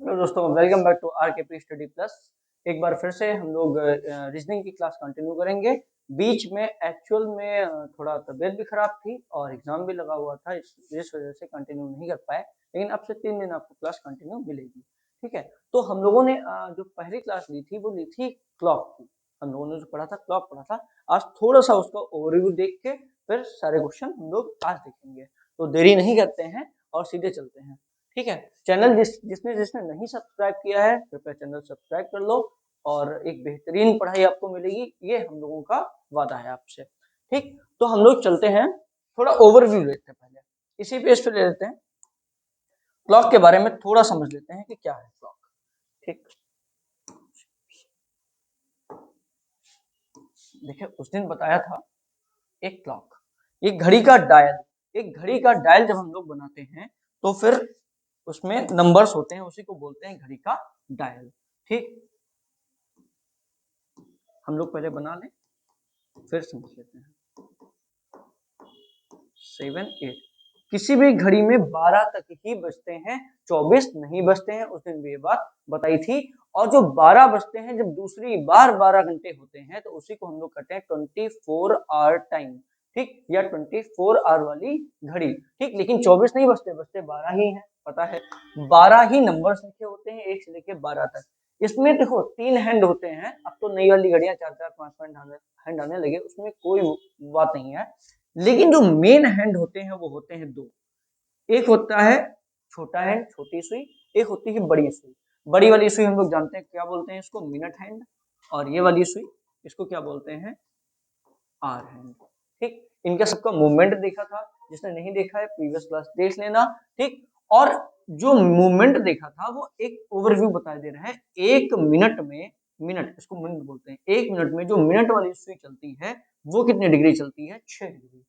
Hello दोस्तों, welcome back to RKP study plus. एक बार फिर से हम लोग रीजनिंग की क्लास कंटिन्यू करेंगे। बीच में एक्चुअल में थोड़ा तबीयत भी खराब थी और एग्जाम भी लगा हुआ था, इस वजह से कंटिन्यू नहीं कर पाए। लेकिन अब से 3 दिन आपको क्लास कंटिन्यू मिलेगी। ठीक है, तो हम लोगों ने जो पहली क्लास ली थी वो ली थी क्लॉक की। हम लोगों ने जो पढ़ा था क्लॉक पढ़ा था। आज थोड़ा सा उसका ओवरव्यू देख के फिर सारे क्वेश्चन हम लोग आज देखेंगे। तो देरी नहीं करते हैं और सीधे चलते हैं। ठीक है, चैनल जिसने जिसने नहीं सब्सक्राइब किया है कृपया चैनल सब्सक्राइब कर लो और एक बेहतरीन पढ़ाई आपको मिलेगी, ये हम लोगों का वादा है आपसे। ठीक, तो हम लोग चलते हैं, थोड़ा ओवरव्यू लेते हैं पहले, इसी पेज पे ले लेते हैं। क्लॉक के बारे में थोड़ा समझ लेते हैं कि क्या है क्लॉक। ठीक, देखिए उस दिन बताया था एक क्लॉक, एक घड़ी का डायल। एक घड़ी का डायल जब हम लोग बनाते हैं तो फिर उसमें नंबर्स होते हैं, उसी को बोलते हैं घड़ी का डायल। ठीक, हम लोग पहले बना लें फिर समझ लेते हैं। 7 8 किसी भी घड़ी में 12 तक ही बजते हैं, 24 नहीं बजते हैं। उस दिन भी ये बात बताई थी। और जो 12 बजते हैं, जब दूसरी बार 12 घंटे होते हैं तो उसी को हम लोग कहते हैं 24 आवर टाइम। ठीक, या 24 आवर वाली घड़ी। ठीक, लेकिन 24 नहीं बजते, बजते 12 ही है, पता है। 12 ही नंबर्स लिखे होते हैं 1 से लेके 12 तक। इसमें देखो 3 हैंड होते हैं। अब तो नई वाली घड़ियां 4 4 5 हैंड आने लगे, उसमें कोई बात नहीं है। लेकिन जो मेन हैंड होते हैं वो होते हैं 2। एक होता है छोटा हैंड, छोटी सुई। एक होती है बड़ी सुई। बड़ी वाली सुई हम लोग जानते हैं क्या बोलते हैं, इसको मिनट हैंड। और ये वाली सुई, इसको क्या बोलते हैं, आर हैंड। ठीक, इनका सबका मूवमेंट देखा था, जिसने नहीं देखा है प्रीवियस क्लास देख लेना। ठीक, और जो मूवमेंट देखा था वो एक ओवरव्यू बता दे रहा है। 1 मिनट में, मिनट इसको मिनट बोलते हैं, 1 मिनट में जो मिनट वाली सुई चलती है वो कितने डिग्री चलती है, 6 डिग्री।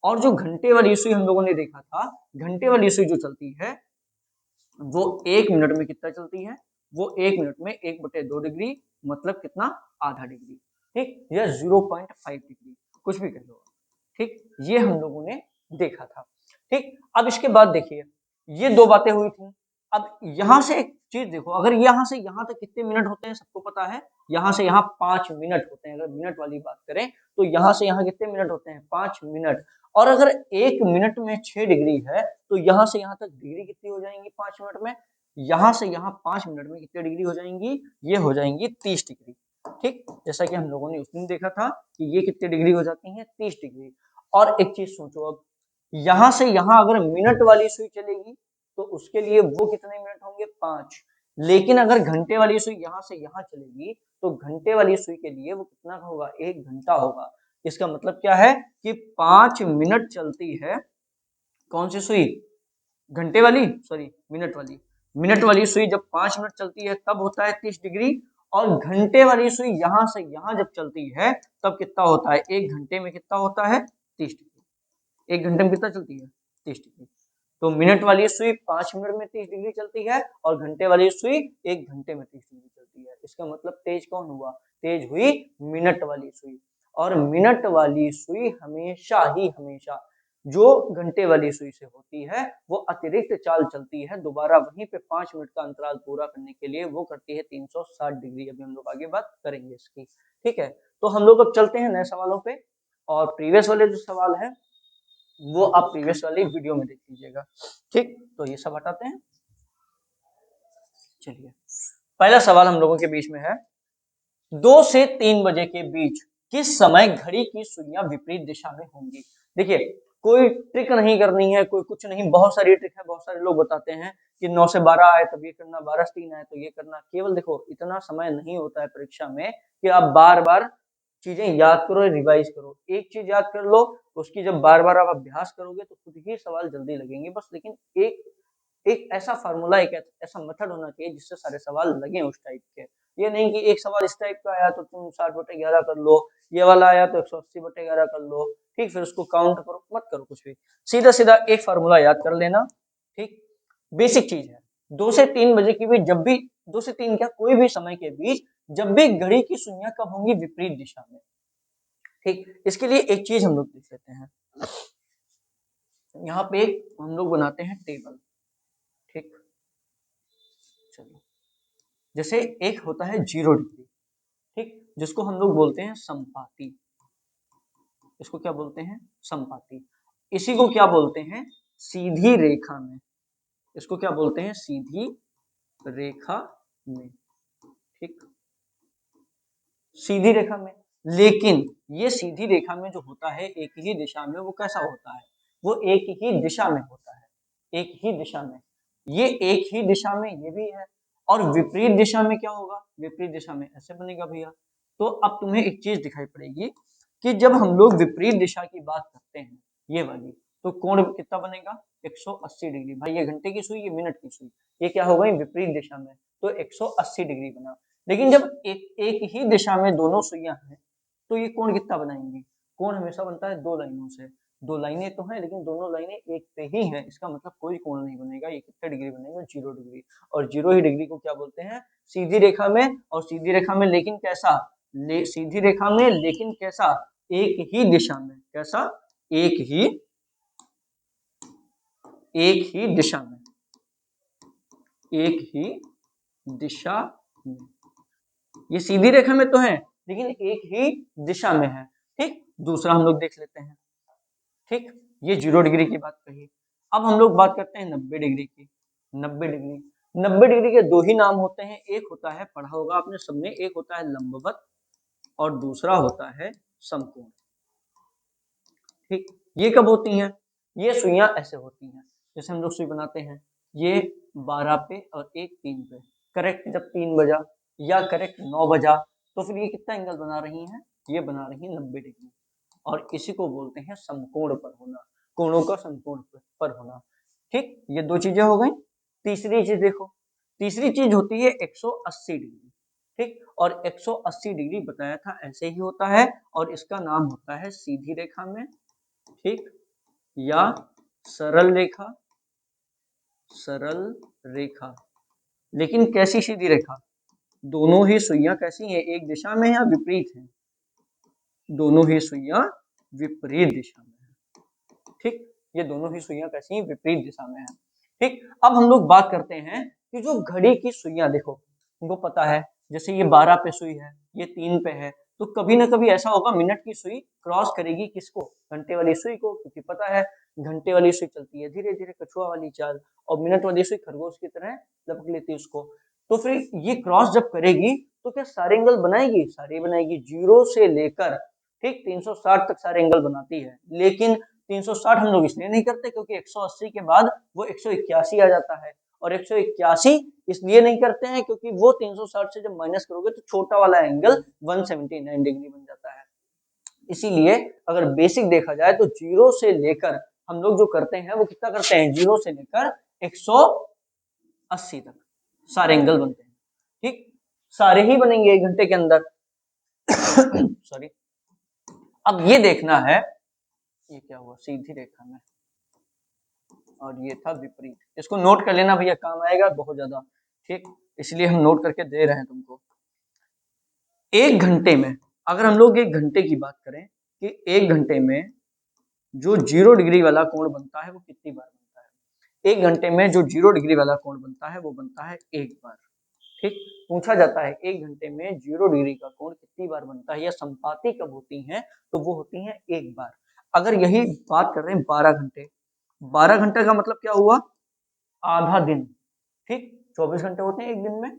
और जो घंटे वाली सुई हम लोगों ने देखा था, घंटे वाली सुई जो चलती है वो 1 मिनट में कितना चलती है, वो 1 मिनट में 1/2 डिग्री, मतलब कितना, आधा डिग्री। ठीक, या 0.5 डिग्री, कुछ भी कह लो। ठीक, ये हम लोगों ने देखा था। ठीक, अब इसके बाद देखिए, ये 2 बातें हुई थी। अब यहां से एक चीज देखो, अगर यहां से यहां तक कितने मिनट होते हैं सबको पता है। यहां से यहां 5 मिनट होते हैं। अगर मिनट वाली बात करें तो यहां से यहां कितने मिनट होते हैं, 5 मिनट। और अगर 1 मिनट में 6 डिग्री है तो यहां से यहां तक डिग्री कितनी हो जाएंगी 5 मिनट में, यहां से यहां 5 मिनट में कितनी डिग्री हो जाएंगी, ये हो जाएंगी 30 डिग्री। ठीक, जैसा कि हम लोगों ने उस दिन देखा था कि ये कितनी डिग्री हो जाती है, 30 डिग्री। और एक चीज सोचो, अब यहां से यहां अगर मिनट वाली सुई चलेगी तो उसके लिए वो कितने मिनट होंगे, 5। लेकिन अगर घंटे वाली सुई यहां से यहां चलेगी तो घंटे वाली सुई के लिए वो कितना होगा, 1 घंटा होगा। इसका मतलब क्या है कि 5 मिनट चलती है कौन सी सुई, घंटे वाली, सॉरी मिनट वाली। मिनट वाली सुई जब 5 मिनट चलती है तब होता है 30 डिग्री। और घंटे वाली सुई यहां से यहां जब चलती है तब कितना होता है, 1 घंटे में कितना होता है, 30 डिग्री। 1 घंटे में कितना चलती है, 30 डिग्री। तो मिनट वाली सुई 5 मिनट में 30 डिग्री चलती है और घंटे वाली सुई 1 घंटे में 30 डिग्री चलती है। इसका मतलब तेज कौन हुआ, तेज हुई मिनट वाली सुई। और मिनट वाली सुई हमेशा ही हमेशा जो घंटे वाली सुई से होती है वो अतिरिक्त चाल चलती है, दोबारा वहीं पे 5 मिनट का अंतराल पूरा करने के लिए वो करती है 360 डिग्री। अभी हम लोग आगे बात करेंगे इसकी। ठीक है, तो हम लोग अब चलते हैं नए सवालों पे। और प्रीवियस वाले जो सवाल है वो आप प्रीवियस वाली वीडियो में देख लीजिएगा। ठीक, तो ये सब हटाते हैं। चलिए, पहला सवाल हम लोगों के बीच में है, 2 से 3 बजे के बीच किस समय घड़ी की सुइयां विपरीत दिशा में होंगी। देखिए, कोई ट्रिक नहीं करनी है, कोई कुछ नहीं, बहुत सारी ट्रिक है। बहुत सारे लोग बताते हैं कि 9 से 12 आए तब ये करना, 12 से 3 आए तो ये करना। केवल देखो, इतना समय नहीं होता है परीक्षा में कि आप बार बार चीजें याद करो, रिवाइज करो। एक चीज याद कर लो, उसकी जब बार बार आप अभ्यास करोगे तो खुद ही सवाल जल्दी लगेंगे बस। लेकिन एक एक ऐसा फार्मूला, एक ऐसा मेथड होना चाहिए जिससे सारे सवाल लगे उस टाइप के। ये नहीं कि एक सवाल इस टाइप का आया तो तुम 60/11 कर लो, ये वाला आया तो 180/11 कर लो। ठीक, फिर उसको काउंट करो, मत करो कुछ भी, सीधा सीधा एक फार्मूला याद कर लेना। ठीक, बेसिक चीज है। 2 से 3 बजे के बीच, जब भी 2 से 3 क्या, कोई भी समय के बीच जब भी घड़ी की सुइयां कब होंगी, विपरीत दिशा में। ठीक, इसके लिए एक चीज हम लोग देख लेते हैं। यहाँ पे हम लोग बनाते हैं टेबल। ठीक, चलो जैसे एक होता है 0 डिग्री, ठीक, जिसको हम लोग बोलते हैं समपाती, इसको क्या बोलते हैं, समपाती। इसी को क्या बोलते हैं, सीधी रेखा में, इसको क्या बोलते हैं, सीधी रेखा में, ठीक, सीधी रेखा में। लेकिन ये सीधी रेखा में जो होता है एक ही दिशा में, वो कैसा होता है, वो एक ही दिशा में होता है, एक ही दिशा में, ये एक ही दिशा में ये भी है। और विपरीत दिशा में क्या होगा, विपरीत दिशा में ऐसे बनेगा भैया। तो अब तुम्हें एक चीज दिखाई पड़ेगी कि जब हम लोग विपरीत दिशा की बात करते हैं, ये वाली, तो कोण कितना बनेगा, 180 डिग्री। भाई ये घंटे की सुई, ये मिनट की सुई, ये क्या होगा, विपरीत दिशा में, तो 180 डिग्री बना। लेकिन जब एक ही दिशा में दोनों सुइयां हैं, तो ये कोण कितना बनाएंगी, कोण हमेशा बनता है दो लाइनों से, दो लाइनें तो हैं लेकिन दोनों लाइनें एक पे ही हैं, इसका मतलब कोई कोण नहीं बनेगा, ये कितने डिग्री बनेगा, 0 डिग्री। और 0 ही डिग्री को क्या बोलते हैं, सीधी रेखा में। और सीधी रेखा में लेकिन कैसा, सीधी रेखा में लेकिन कैसा, एक ही दिशा में, कैसा, एक ही दिशा में, एक ही दिशा में। ये सीधी रेखा में तो है लेकिन एक ही दिशा में है, ठीक। दूसरा हम लोग देख लेते हैं, ठीक, ये 0 डिग्री की बात कही। अब हम लोग बात करते हैं 90 डिग्री की। 90 डिग्री के दो ही नाम होते हैं, एक होता है, पढ़ा होगा आपने सबने, एक होता है लंबवत और दूसरा होता है समकोण, ठीक। ये कब होती हैं, ये सुइयां ऐसे होती हैं, जैसे हम लोग सुई बनाते हैं, ये 12 पे और एक 3 पे, करेक्ट जब 3 बजा या करेक्ट 9 बजा, तो फिर ये कितना एंगल बना रही हैं, ये बना रही हैं 90 डिग्री। और इसी को बोलते हैं समकोण पर होना, कोणों का समकोण पर होना, ठीक। ये दो चीजें हो गई। तीसरी चीज देखो, तीसरी चीज होती है 180 डिग्री, ठीक। और 180 डिग्री बताया था ऐसे ही होता है, और इसका नाम होता है सीधी रेखा में, ठीक, या सरल रेखा, सरल रेखा। लेकिन कैसी सीधी रेखा, दोनों ही सुइयां कैसी हैं, एक दिशा में या विपरीत हैं, दोनों ही सुइयां विपरीत दिशा में है, ठीक। ये दोनों ही सुइयां कैसी हैं, विपरीत दिशा में है, ठीक। अब हम लोग बात करते हैं कि जो घड़ी की सुइयां, देखो तुमको पता है, जैसे ये 12 पे सुई है, ये 3 पे है, तो कभी ना कभी ऐसा होगा मिनट की सुई क्रॉस करेगी किसको, घंटे वाली सुई को, क्योंकि पता है घंटे वाली सुई चलती है धीरे धीरे कछुआ वाली चाल, और मिनट वाली सुई खरगोश की तरह लपक लेती है उसको। तो फिर ये क्रॉस जब करेगी तो क्या सारे एंगल बनाएगी, सारे बनाएगी, 0 से लेकर, ठीक, 360 तक सारे एंगल बनाती है। लेकिन 360 हम लोग इसलिए नहीं करते क्योंकि 180 के बाद वो 181 आ जाता है, और 181 इसलिए नहीं करते हैं क्योंकि वो 360 से जब माइनस करोगे तो छोटा वाला एंगल 179 डिग्री बन जाता है। इसीलिए अगर बेसिक देखा जाए तो 0 से लेकर हम लोग जो करते हैं वो कितना करते हैं, 0 से लेकर 180 तक सारे एंगल बनते हैं, ठीक, सारे ही बनेंगे 1 घंटे के अंदर। सॉरी। अब ये देखना है, ये क्या हुआ, सीधी रेखा में, और ये था विपरीत। इसको नोट कर लेना भैया, काम आएगा बहुत ज्यादा, ठीक, इसलिए हम नोट करके दे रहे हैं तुमको। 1 घंटे में, अगर हम लोग 1 घंटे की बात करें कि 1 घंटे में जो 0 डिग्री वाला कोण बनता है वो कितनी बार बनता है, 1 घंटे में जो 0 डिग्री वाला कोण बनता है वो बनता है 1 बार, ठीक। पूछा जाता है 1 घंटे में 0 डिग्री का कोण कितनी बार बनता है, या संपाती कब होती हैं, तो वो होती हैं 1 बार। अगर यही बात कर रहे हैं 12 घंटे, 12 घंटे का मतलब क्या हुआ, आधा दिन, ठीक, 24 घंटे होते हैं एक दिन में,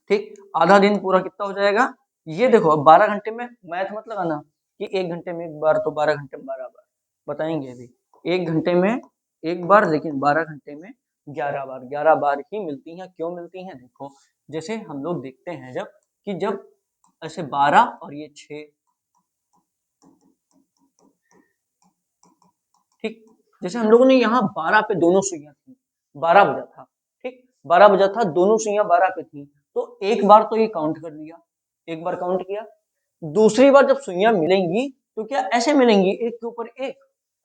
ठीक, आधा दिन पूरा कितना हो जाएगा। ये देखो अब 12 घंटे में मैथ मत लगाना कि 1 घंटे में 1 बार, तो 12 घंटे में 12 बार बताएंगे अभी, 1 घंटे में 1 बार, लेकिन 12 घंटे में 11 बार, 11 बार ही मिलती हैं। क्यों मिलती हैं, देखो जैसे हम लोग देखते हैं जब कि जब ऐसे 12 और ये 6, ठीक, जैसे हम लोगों ने यहाँ 12 पे दोनों सुइयां थी, 12 बजा था, ठीक, 12 बजा था, दोनों सुइयां 12 पे थी, तो एक बार तो ये काउंट कर लिया, एक बार काउंट किया। दूसरी बार जब सुइयां मिलेंगी तो क्या ऐसे मिलेंगी एक के ऊपर एक,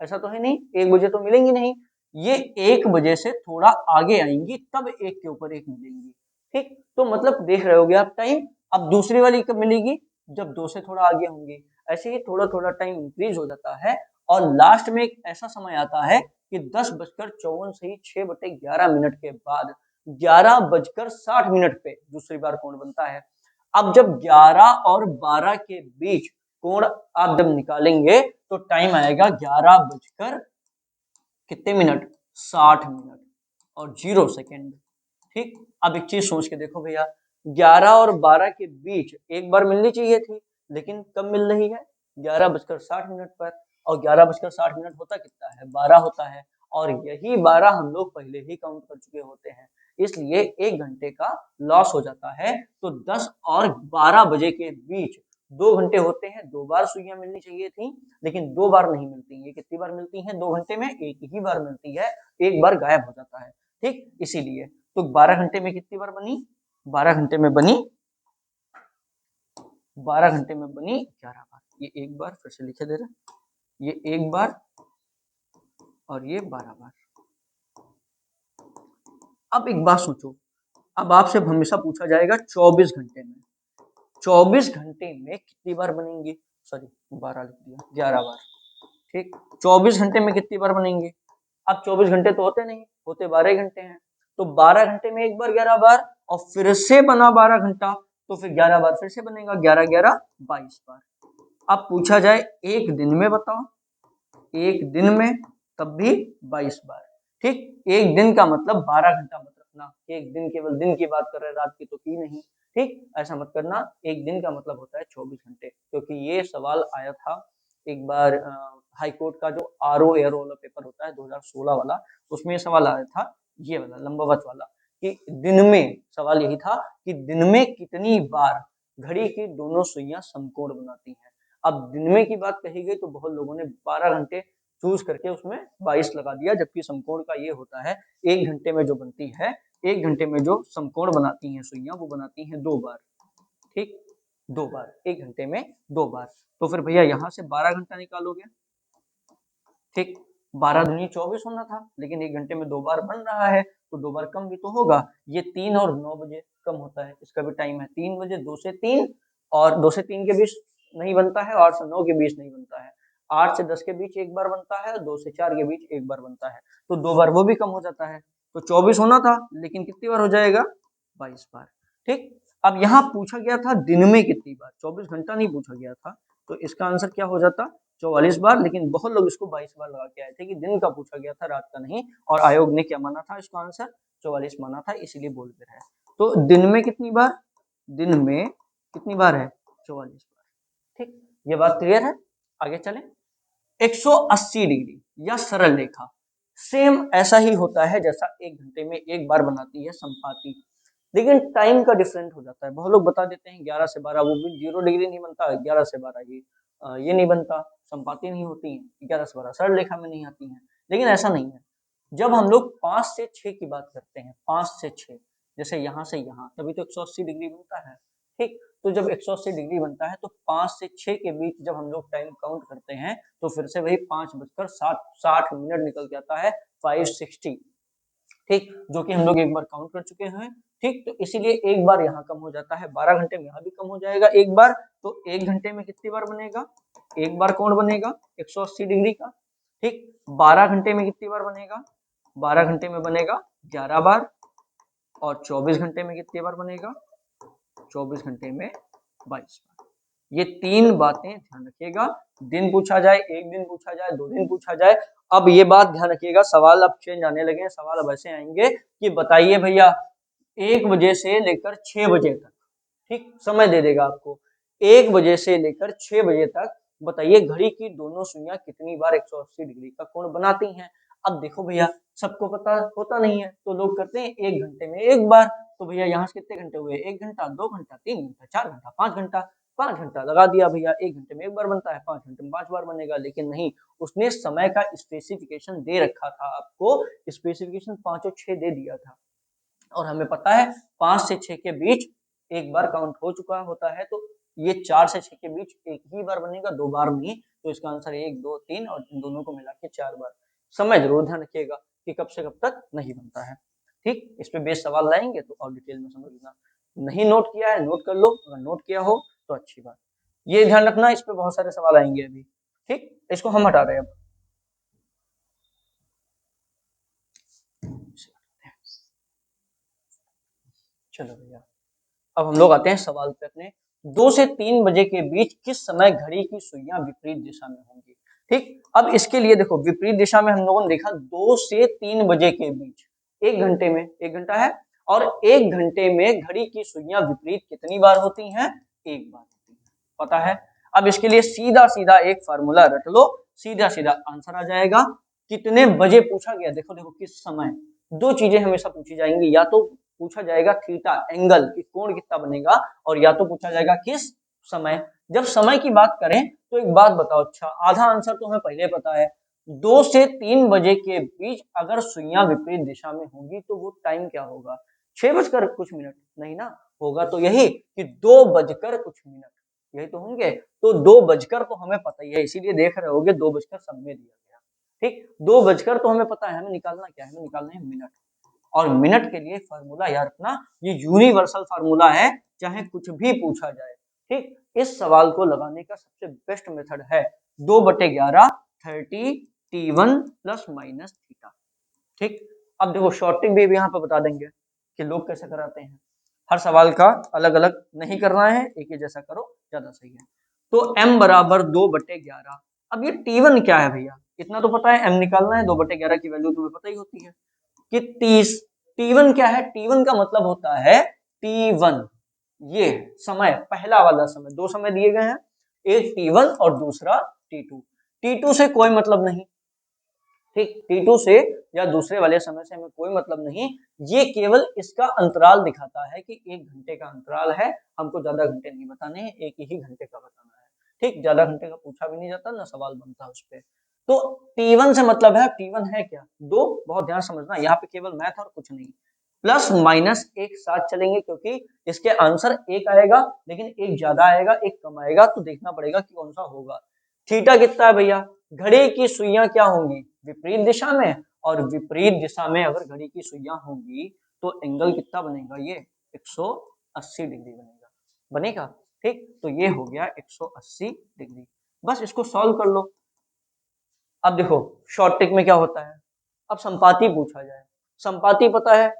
ऐसा तो है नहीं, 1 बजे तो मिलेंगी नहीं, ये 1 बजे से थोड़ा आगे आएंगी तब एक के ऊपर एक मिलेंगी, ठीक। तो मतलब देख रहे होगे आप टाइम। अब दूसरी वाली कब मिलेगी, जब 2 से थोड़ा आगे होंगे, ऐसे ही थोड़ा थोड़ा टाइम इंक्रीज हो जाता है, और लास्ट में एक ऐसा समय आता है कि 10:54 से ही 6/11 मिनट के बाद 11:60 पे दूसरी बार कोण बनता है। अब जब 11 और 12 के बीच कोण आप जब निकालेंगे तो टाइम आएगा 11 बजकर कितने मिनट, 60 मिनट और 0 सेकेंड। ठीक, अब एक चीज सोच के देखो भैया, 11 और 12 के बीच एक बार मिलनी चाहिए थी, लेकिन कब मिल रही है, 11:60 पर। और 11:60 होता कितना है, 12 होता है, और यही 12 हम लोग पहले ही काउंट कर चुके होते हैं, इसलिए 1 घंटे का लॉस हो जाता है। तो 10 और 12 बजे के बीच 2 घंटे होते हैं, 2 बार सुइयां मिलनी चाहिए थी, लेकिन 2 बार नहीं मिलती। ये कितनी बार मिलती है 2 घंटे में, एक ही बार मिलती है, एक बार गायब हो जाता है। ठीक, इसीलिए तो 12 घंटे में कितनी बार बनी, 12 घंटे में बनी 12 घंटे में बनी 11 बार। ये एक बार फिर से लिखे दे रहे, ये एक बार और ये 12 बार। अब एक बात सोचो, अब आपसे हमेशा पूछा जाएगा 24 घंटे में, 24 घंटे में कितनी बार बनेंगे, सॉरी 12 लिख दिया, 11 बार। ठीक, 24 घंटे में कितनी बार बनेंगे, अब 24 घंटे तो होते नहीं, होते 12 घंटे हैं, तो 12 घंटे में एक बार 11 बार, और फिर से बना 12 घंटा, तो फिर 11 बार फिर से बनेगा, 11 11 22 बार। अब पूछा जाए एक दिन में बताओ, एक दिन में, तब भी 22 बार। ठीक, एक दिन का मतलब 12 घंटा मत रखना, एक दिन केवल दिन की बात कर रहे, रात की तो की नहीं। ठीक, ऐसा मत करना, एक दिन का मतलब होता है 24 घंटे, क्योंकि ये सवाल आया था एक बार हाई कोर्ट का जो आरओ एयर वाला पेपर होता है 2016 वाला, उसमें सवाल आया था ये वाला लंबवत वाला, कि दिन में, सवाल यही था कि दिन में कितनी बार घड़ी की दोनों सुइयां समकोण बनाती हैं। अब दिन में की बात कही गई तो बहुत लोगों ने 12 घंटे चूज करके उसमें 22 लगा दिया, जबकि समकोण का ये होता है 1 घंटे में जो बनती है, 1 घंटे में जो समकोण बनाती हैं सुइयां, वो बनाती हैं 2 बार। ठीक, 2 बार, 1 घंटे में 2 बार। तो फिर भैया यहाँ से 12 घंटा निकालोगे। ठीक, 12 दूनी 24 होना था, लेकिन 1 घंटे में 2 बार बन रहा है, तो 2 बार कम भी तो होगा। ये 3 और 9 बजे कम होता है, इसका भी टाइम है 3 बजे, 2 से 3, और 2 से 3 के बीच नहीं बनता है, 8 से 9 के बीच नहीं बनता है, 8 से 10 के बीच एक बार बनता है, 2 से 4 के बीच एक बार बनता है, तो 2 बार वो भी कम हो जाता है। तो 24 होना था, लेकिन कितनी बार हो जाएगा, 22 बार। ठीक, अब यहाँ पूछा गया था दिन में कितनी बार, 24 घंटा नहीं पूछा गया था, तो इसका आंसर क्या हो जाता, 44 बार। लेकिन बहुत लोग इसको 22 बार लगा के आए थे कि दिन का पूछा गया था, रात का नहीं, और आयोग ने क्या माना था, इसका आंसर 44 माना था, इसीलिए बोल के रहे। तो दिन में कितनी बार, दिन में कितनी बार है, 44 बार। ठीक, ये बात क्लियर है, आगे चलें। 180 डिग्री या सरल रेखा सेम ऐसा ही होता है जैसा 1 घंटे में एक बार बनाती है समपाती, लेकिन टाइम का डिफरेंट हो जाता है। बहुत लोग बता देते हैं 11 से 12, वो भी 0 डिग्री नहीं बनता, 11 से 12 ये नहीं बनता, संपाती नहीं होती है, 11 से 12 सरल रेखा में नहीं आती हैं, लेकिन ऐसा नहीं है। जब हम लोग 5 से 6 की बात करते हैं, 5 से 6, जैसे यहाँ से यहाँ, तभी तो 180 डिग्री बनता है। ठीक, तो जब 180 डिग्री बनता है तो 5 से 6 के बीच जब हम लोग टाइम काउंट करते हैं तो फिर से वही 5:60 निकल के आता है, 560। ठीक, जो कि हम लोग एक बार काउंट कर चुके हैं। ठीक, तो इसीलिए एक बार यहाँ कम हो जाता है, 12 घंटे में यहाँ भी कम हो जाएगा एक बार, तो 1 घंटे में कितनी बार बनेगा, एक बार कोण बनेगा 180 डिग्री का। ठीक, 12 घंटे में कितनी बार बनेगा, 12 घंटे में बनेगा 11 बार, और 24 घंटे में कितनी बार बनेगा, 24 घंटे में 22 बार। ये 3 बातें ध्यान रखिएगा, दिन पूछा जाए, 1 दिन पूछा जाए, 2 दिन पूछा जाए। अब ये बात ध्यान रखिएगा, सवाल अब चेंज आने लगे हैं, सवाल अब ऐसे आएंगे कि बताइए भैया 1 बजे से लेकर 6 बजे तक, ठीक, समय दे देगा आपको, 1 बजे से लेकर 6 बजे तक बताइए घड़ी की दोनों सुइयां कितनी बार 180 डिग्री का कोण बनाती हैं। अब देखो भैया, सबको पता होता नहीं है, तो लोग करते हैं 1 घंटे में एक बार, तो भैया यहाँ से कितने घंटे हुए, 1 घंटा, 2 घंटा, 3 घंटा, 4 घंटा, 5 घंटा, 5 घंटा लगा दिया भैया, 1 घंटे में एक बार बनता है, 5 घंटे में 5 बार बनेगा। लेकिन नहीं, उसने समय का स्पेसिफिकेशन दे रखा था आपको, स्पेसिफिकेशन 5 और 6 दे दिया था, और हमें पता है 5 से 6 के बीच एक बार काउंट हो चुका होता है, तो ये 4 से 6 के बीच एक ही बार बनेगा, 2 बार नहीं, तो इसका आंसर 1 2 3 और इन दोनों को मिला के 4 बार। समय जरूर ध्यान रखिएगा कि कब से कब तक नहीं बनता है। ठीक, इस पे बेस सवाल लाएंगे तो और डिटेल में समझना, नहीं नोट किया है नोट कर लो, अगर नोट किया हो तो अच्छी बात। ये ध्यान रखना, इस पे बहुत सारे सवाल आएंगे अभी। ठीक, इसको हम हटा रहे हैं अब। चलो भैया, अब हम लोग आते हैं सवाल पे अपने। 2 से 3 बजे के बीच किस समय घड़ी की सुइयां विपरीत दिशा में होंगी? ठीक, अब इसके लिए देखो विपरीत दिशा में हम लोगों ने देखा 2 से 3 बजे के बीच, 1 घंटे में, 1 घंटा है, और 1 घंटे में घड़ी की सुइयां विपरीत कितनी बार होती हैं? 1 बार होती हैं, पता है। अब इसके लिए सीधा सीधा एक फार्मूला रट लो, सीधा सीधा आंसर आ जाएगा। कितने बजे पूछा गया, देखो देखो किस समय, दो चीजें हमेशा पूछी जाएंगी, या तो पूछा जाएगा थीटा एंगल कि कोण कितना बनेगा, और या तो पूछा जाएगा किस समय। जब समय की बात करें तो एक बात बताओ, अच्छा आधा आंसर तो हमें पहले पता है, 2 से 3 बजे के बीच अगर सुइयां विपरीत दिशा में होंगी तो वो टाइम क्या होगा? 6 बजकर कुछ मिनट नहीं ना, होगा तो यही कि 2 बजकर कुछ मिनट, यही तो होंगे। तो 2 बजकर तो हमें पता ही है, इसीलिए देख रहे होगे 2 बजकर सब में दिया गया। ठीक, 2 बजकर तो हमें पता है, हमें निकालना क्या है? हमें निकालना है मिनट। और मिनट के लिए फार्मूला याद रखना, ये यूनिवर्सल फार्मूला है, चाहे कुछ भी पूछा जाए। ठीक, इस सवाल को लगाने का सबसे बेस्ट मेथड है 2/11 30 T1 प्लस माइनस थीटा। ठीक, अब देखो शॉर्ट ट्रिक भी यहाँ पे बता देंगे कि लोग कैसे कराते हैं। हर सवाल का अलग अलग नहीं करना है, एक ही जैसा करो, ज्यादा सही है। तो m बराबर 2/11। अब ये T1 क्या है भैया, इतना तो पता है, m निकालना है, 2/11 की वैल्यू तुम्हें पता ही होती है कि 30। T1 क्या है? T1 का मतलब होता है T1, ये समय, पहला वाला समय, दो समय दिए गए हैं, एक T1 और दूसरा T2। T2 से कोई मतलब नहीं, ठीक, T2 से या दूसरे वाले समय से हमें कोई मतलब नहीं, ये केवल इसका अंतराल दिखाता है कि 1 घंटे का अंतराल है, हमको ज्यादा घंटे नहीं बताने हैं, एक ही घंटे का बताना है। ठीक, ज्यादा घंटे का पूछा भी नहीं जाता ना सवाल बनता उस पर। तो T1 से मतलब है, T1 है क्या? 2, बहुत ध्यान समझना, यहाँ पे केवल मैथ और कुछ नहीं, प्लस माइनस एक साथ चलेंगे, क्योंकि इसके आंसर एक आएगा, लेकिन एक ज्यादा आएगा एक कम आएगा, तो देखना पड़ेगा कि कौन सा होगा। थीटा कितना है भैया? घड़ी की सुइयां क्या होंगी? विपरीत दिशा में, और विपरीत दिशा में अगर घड़ी की सुइयां होंगी तो एंगल कितना बनेगा? ये 180 डिग्री बनेगा, बनेगा। ठीक, तो ये हो गया 180 डिग्री। बस इसको सॉल्व कर लो। अब देखो शॉर्ट ट्रिक में क्या होता है, अब संपाती पूछा जाए, संपाती पता है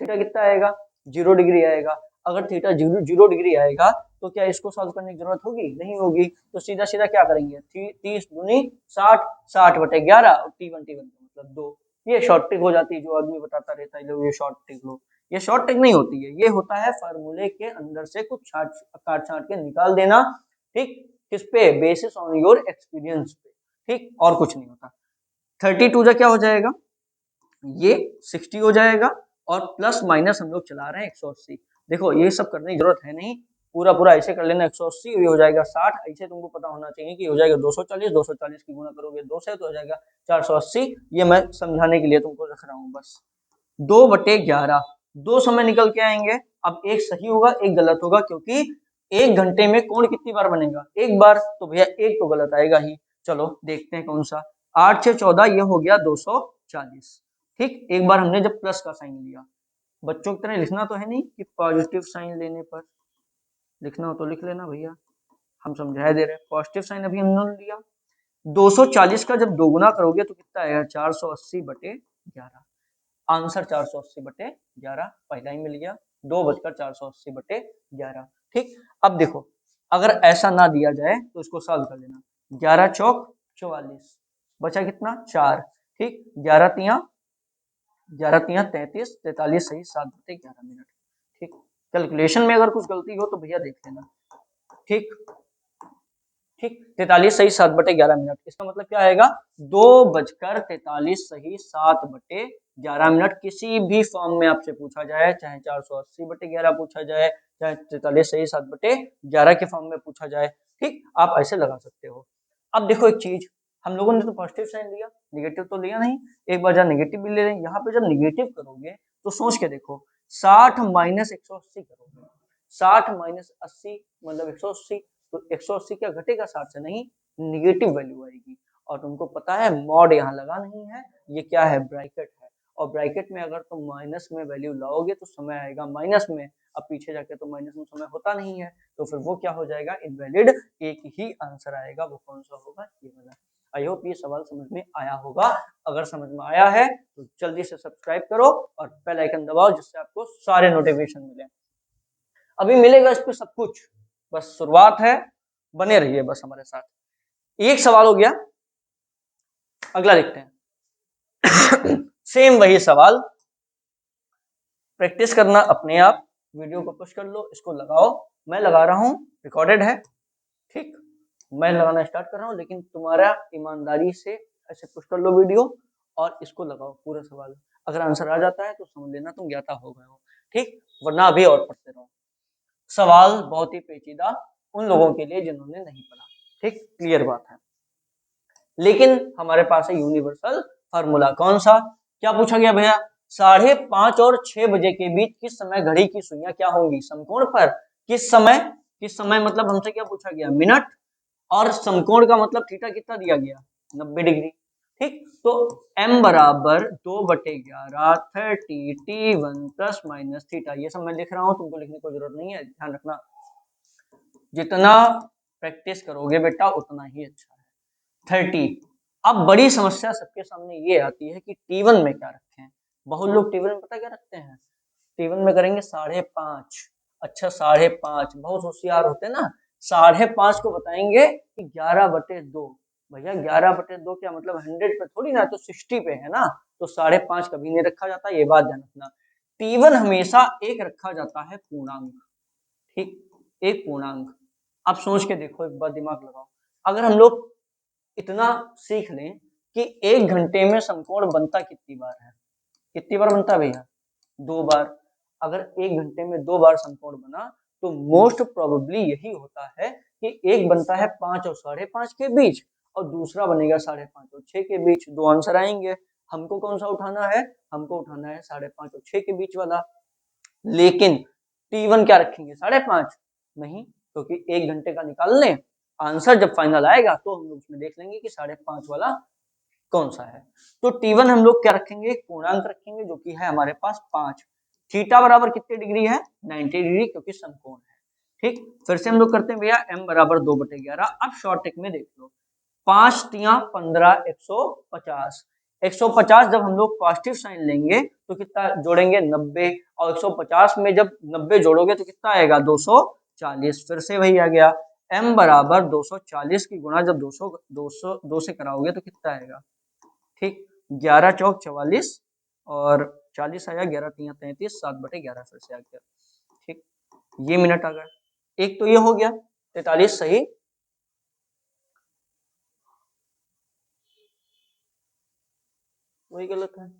थीटा कितना आएगा? 0 डिग्री आएगा। अगर थीटा 0 डिग्री आएगा तो क्या इसको सॉल्व करने की जरूरत होगी? नहीं होगी। तो सीधा सीधा क्या करेंगे, 30 दूनी 60, 60/11 और T1 का मतलब 2। ये शॉर्ट ट्रिक हो जाती है, जो आदमी बताता रहता है लो ये शॉर्ट ट्रिक लो, ये शॉर्ट ट्रिक नहीं होती है, ये होता है फार्मूले के अंदर से कुछ काट छाट के निकाल देना। ठीक, किस पे? बेसिस ऑन योर एक्सपीरियंस पे। ठीक, और कुछ नहीं होता। 32 क्या हो जाएगा? ये 60 हो जाएगा, और प्लस माइनस हम लोग चला रहे हैं 180। देखो ये सब करने की जरूरत है नहीं, पूरा पूरा ऐसे कर लेना, 180 ये हो जाएगा 60, ऐसे तुमको पता होना चाहिए कि हो जाएगा 240, 240 की गुणा करोगे 2 से तो हो जाएगा 480। ये मैं समझाने के लिए तुमको रख रहा हूँ बस। 2/11, दो समय निकल के आएंगे। अब एक सही होगा एक गलत होगा, क्योंकि 1 घंटे में कोण कितनी बार बनेगा? एक बार, तो भैया एक तो गलत आएगा ही। चलो देखते हैं कौन सा। 8 से 14 ये हो गया 240। ठीक, एक बार हमने जब प्लस का साइन लिया, बच्चों की तरह लिखना तो है नहीं कि पॉजिटिव साइन लेने पर, लिखना हो तो लिख लेना भैया, हम समझा दे रहे हैं। पॉजिटिव साइन अभी हमने लिया, 240 का जब दोगुना करोगे तो कितना आएगा? 480/11। आंसर 480/11 पहला ही मिल गया, 2:480/11। ठीक, अब देखो अगर ऐसा ना दिया जाए तो इसको सॉल्व कर लेना। 11 चौक 44, बचा कितना? 4। ठीक, 11 33, 43 सही 7/11 मिनट। ठीक, कैलकुलेशन में अगर कुछ गलती हो तो भैया देख लेना। ठीक, ठीक, 43 सही 7/11 मिनट, इसका मतलब क्या आएगा? 2:43 सही 7/11 मिनट। किसी भी फॉर्म में आपसे पूछा जाए, चाहे 480/11 पूछा जाए, चाहे 43 सही 7/11 के फॉर्म में पूछा जाए, ठीक, आप ऐसे लगा सकते हो। अब देखो एक चीज, हम लोगों ने तो पॉजिटिव साइन लिया, निगेटिव तो लिया नहीं। एक बार जब निगेटिव भी ले रहे हैं, यहाँ पे जब निगेटिव करोगे तो सोच के देखो, 60 माइनस 180 करोगे, 60 माइनस 80 मतलब 180, तो 180 क्या घटेगा 60 से? नहीं, निगेटिव वैल्यू आएगी। और तुमको पता है मॉड यहाँ लगा नहीं है, ये क्या है? ब्रैकेट है। और ब्रैकेट में अगर तुम माइनस में वैल्यू लाओगे तो समय आएगा माइनस में, अब पीछे जाके तो माइनस में समय होता नहीं है, तो फिर वो क्या हो जाएगा? इनवैलिड। एक ही आंसर आएगा, वो कौन सा होगा? ये वाला। आई होप ये सवाल समझ में आया होगा। अगर समझ में आया है तो जल्दी से सब्सक्राइब करो और बेल आइकन दबाओ, जिससे आपको सारे नोटिफिकेशन मिले। अभी मिलेगा इस पे सब कुछ, बस शुरुआत है, बने रहिए बस हमारे साथ। एक सवाल हो गया, अगला देखते हैं। सेम वही सवाल, प्रैक्टिस करना अपने आप, वीडियो को पुश कर लो, इसको लगाओ, मैं लगा रहा हूँ, रिकॉर्डेड है, ठीक, मैं लगाना स्टार्ट कर रहा हूँ, लेकिन तुम्हारा ईमानदारी से ऐसे पुश कर लो वीडियो और इसको लगाओ पूरा सवाल। अगर आंसर आ जाता है तो समझ लेना तुम ज्ञाता हो गए हो, ठीक, वरना अभी और पढ़ते रहो। सवाल बहुत ही पेचीदा उन लोगों के लिए जिन्होंने नहीं पढ़ा, ठीक, क्लियर बात है। लेकिन हमारे पास है यूनिवर्सल फार्मूला, कौन सा, क्या पूछा गया भैया, 5:30 और 6 बजे के बीच किस समय घड़ी की सुइयां क्या होंगी समकोण पर, किस समय मतलब हमसे क्या पूछा गया, मिनट, और समकोण का मतलब थीटा कितना दिया गया, 90 डिग्री, ठीक। तो m बराबर 2/11 30t1 प्लस माइनस थीटा, ये सब मैं लिख रहा हूँ, तुमको लिखने की जरूरत नहीं है, ध्यान रखना, जितना प्रैक्टिस करोगे बेटा उतना ही अच्छा है। 30, अब बड़ी समस्या सबके सामने ये आती है कि T1 में क्या रखें। बहुत लोग T1 में पता क्या रखते हैं, T1 में करेंगे 5.5, अच्छा 5.5, बहुत होशियार होते हैं ना, 5.5 को बताएंगे कि 11/2, भैया 11/2 क्या मतलब 100 पे थोड़ी ना, तो 60 पे है ना, तो 5.5 कभी नहीं रखा जाता, ये बात ध्यान रखना। T1 हमेशा एक रखा जाता है पूर्णांक, ठीक, एक पूर्णांक। आप सोच के देखो, एक बार दिमाग लगाओ, अगर हम लोग इतना सीख लें कि 1 घंटे में समकोण बनता कितनी बार है, कितनी बार बनता है भैया, 2 बार। अगर 1 घंटे में 2 बार समकोण बना तो मोस्ट प्रोबेबली यही होता है कि एक बनता है 5 और 5.5 के बीच और दूसरा बनेगा 5.5 और 6 के बीच, दो आंसर आएंगे। हमको कौन सा उठाना है, हमको उठाना है 5.5 और 6 के बीच वाला। लेकिन T1 क्या रखेंगे, 5.5 नहीं, क्योंकि 1 घंटे का निकाल लें, आंसर जब फाइनल आएगा तो हम लोग उसमें देख लेंगे कि 5.5 वाला कौन सा है। तो T1 हम लोग क्या रखेंगे, एक पूर्णांक रखेंगे जो कि है हमारे पास 5। थीटा बराबर कितने डिग्री है, 90 डिग्री, क्योंकि समकोण है, ठीक। फिर से हम लोग करते हैं भैया, m बराबर 2/11। अब शॉर्ट ट्रिक में देख लो, 5 तिया 15, 150, 150 जब हम लोग पॉजिटिव साइन लेंगे तो कितना जोड़ेंगे, 90, और 150 में जब 90 जोड़ोगे तो कितना आएगा, 240। फिर से वही आ गया, m बराबर 240 की गुणा जब 200 से कराओगे तो कितना आएगा, ठीक, 11 चौक 44 और 40 आया, 11 तिया 33, 7/11 फिर से आ गया, ठीक, ये मिनट आ गया। एक तो ये हो गया 43 सही, वही गलत है,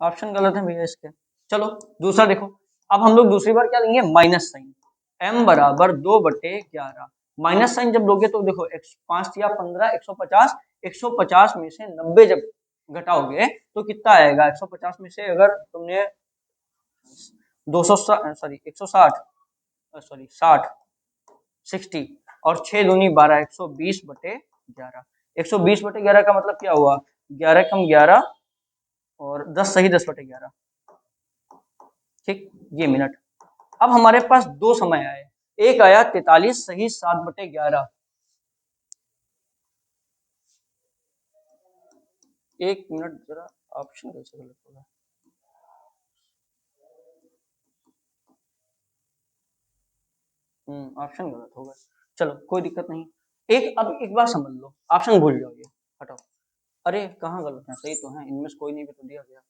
ऑप्शन गलत है भैया इसके। चलो दूसरा देखो, अब हम लोग दूसरी बार क्या लेंगे, माइनस साइन, m बराबर 2/11, माइनस साइन जब लोगे तो देखो 5 या 15, 150, 150 में से 90 जब घटाओगे तो कितना आएगा, 150 में से अगर तुमने 200 सॉरी 160 सॉरी 60 60 और 6 दूनी 12, 120/11, 120/11 का मतलब क्या हुआ, 11 कम 11 और 10 सही 10/11, ठीक, ये मिनट। अब हमारे पास दो समय आए, एक आया 43 सही 7/11, एक मिनट जरा, ऑप्शन कैसे गलत होगा, ऑप्शन गलत होगा, चलो कोई दिक्कत नहीं। एक, अब एक बार समझ लो, ऑप्शन भूल जाओ, ये हटाओ, अरे कहाँ गलत है, सही तो है, इनमें से कोई नहीं भी तो दिया गया।